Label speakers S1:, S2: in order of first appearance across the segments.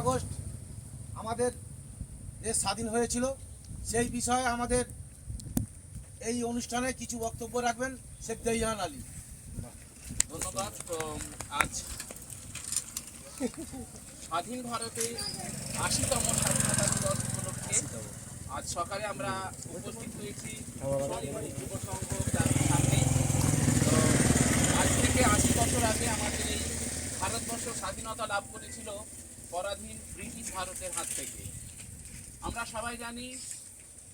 S1: August আমাদের দেশ স্বাধীন হয়েছিল, সেই বিষয়ে আমাদের এই অনুষ্ঠানে কিছু বক্তব্য রাখবেন শেখ দেইহান আলী।
S2: ধন্যবাদ। আজ স্বাধীন ভারতে ৮০তম স্বাধীনতা দিবস উপলক্ষে আজ সকালে আমরা উপস্থিত হয়েছি সংগঠনিক যুব সংঘ জাতির সামনে। তো আজ থেকে ৮০ বছর আগে আমাদের এই ভারতবর্ষ স্বাধীনতা লাভ করেছিল পরাধীন ব্রিটিশ ভারতের হাত থেকে। আমরা সবাই জানি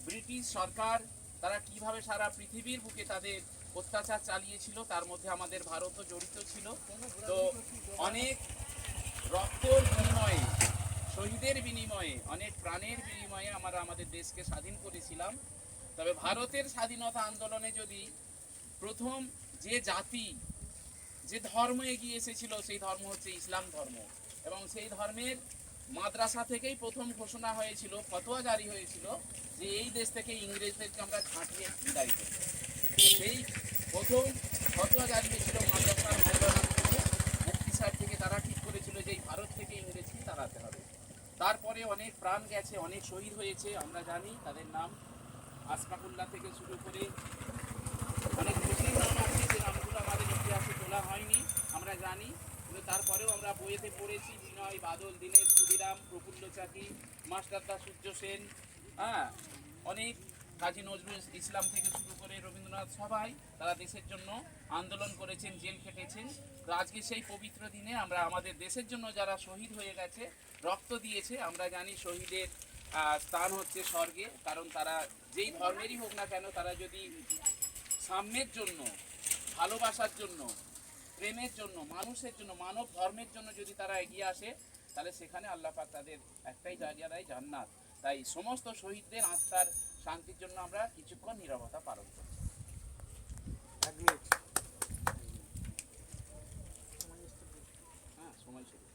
S2: ব্রিটিশ সরকার তারা কিভাবে সারা পৃথিবীর বুকে তাদের অত্যাচার চালিয়েছিল, তার মধ্যে আমাদের ভারতও জড়িত ছিল। তো অনেক রক্তর বিনিময়ে, শহীদের বিনিময়ে, অনেক প্রাণের বিনিময়ে আমরা আমাদের দেশকে স্বাধীন করেছিলাম। তবে ভারতের স্বাধীনতা আন্দোলনে যদি প্রথম যে জাতি, যে ধর্ম এগিয়ে এসেছিল সেই ধর্ম হচ্ছে ইসলাম ধর্ম, এবং সেই ধর্মের মাদ্রাসা থেকেই প্রথম ঘোষণা হয়েছিল, ফতোয়া জারি হয়েছিল যে এই দেশ থেকে ইংরেজদেরকে আমরা ছাঁটিয়ে বিদায় করব। সেই প্রথম ফতোয়া জারি হয়েছিল মাদ্রাসার মৌলানা থেকে, মুফতি সাহেব থেকে। তারা ঠিক করেছিল যে এই ভারত থেকে ইংরেজকে তাড়াতে হবে। তারপরে অনেক প্রাণ গেছে, অনেক শহীদ হয়েছে, আমরা জানি তাদের নাম আশফাকুল্লাহ থেকে শুরু করে অনেক মুসলিম নাম আছে যে নামগুলো আমাদের ইতিহাসে তোলা হয়নি, আমরা জানি। কিন্তু তারপরেও আমরা বইয়েতে পড়েছি বিনয়, বাদল, দীনেশ, ক্ষুদিরাম, প্রফুল্ল চাকি, মাস্টারদা সূর্য সেন, অনেক কাজী নজরুল ইসলাম থেকে শুরু করে রবীন্দ্রনাথ, সবাই তারা দেশের জন্য আন্দোলন করেছেন, জেল খেটেছেন। তো আজকে সেই পবিত্র দিনে আমরা আমাদের দেশের জন্য যারা শহীদ হয়ে গেছে, রক্ত দিয়েছে, আমরা জানি শহীদের স্থান হচ্ছে স্বর্গে। কারণ তারা যেই ধর্মেরই হোক না কেন, তারা যদি সাম্যের জন্য, ভালোবাসার জন্য, প্রেমের জন্য, মানুষের জন্য, মানব ধর্মের জন্য যদি তারা এগিয়ে আসে, তাহলে সেখানে আল্লাহ পাক তাদের একটাই জায়গা দেয়, জান্নাত। তাই সমস্ত শহীদদের আত্মার শান্তির জন্য আমরা কিছুক্ষণ নীরবতা পালন করি। সময় শুরু।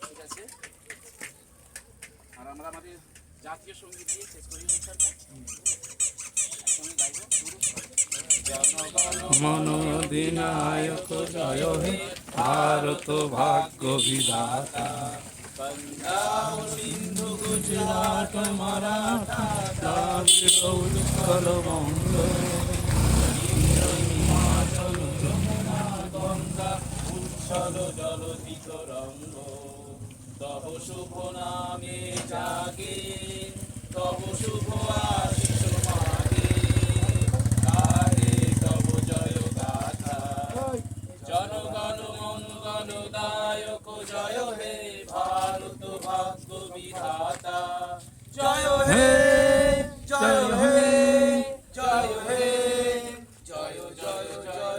S2: ঠিক আছে, আর আমরা আমাদের জাতীয় সঙ্গীত দিয়ে শেষ করি অনুষ্ঠানটা। একসঙ্গে গাইব।
S3: মন অধিনায়ক জয় হে ভারত ভাগ্য বিধাতা,
S2: পাঞ্জাব সিন্ধু গুজরাট মারাঠা
S3: দ্রাবিড় উৎকল বঙ্গ,
S2: হিমাচল যমুনা গঙ্গা উচ্ছল জলধিত রঙ্গ। তব শুভ নামে জাগে, তব শুভ আশিস মাগে, গাহে তব জয় গাথা। জনগণ মঙ্গল দায়ক জয় হে ভারত ভাগ্য বিধাতা। জয় হে, জয় হে, জয় হে, জয় জয় জয়।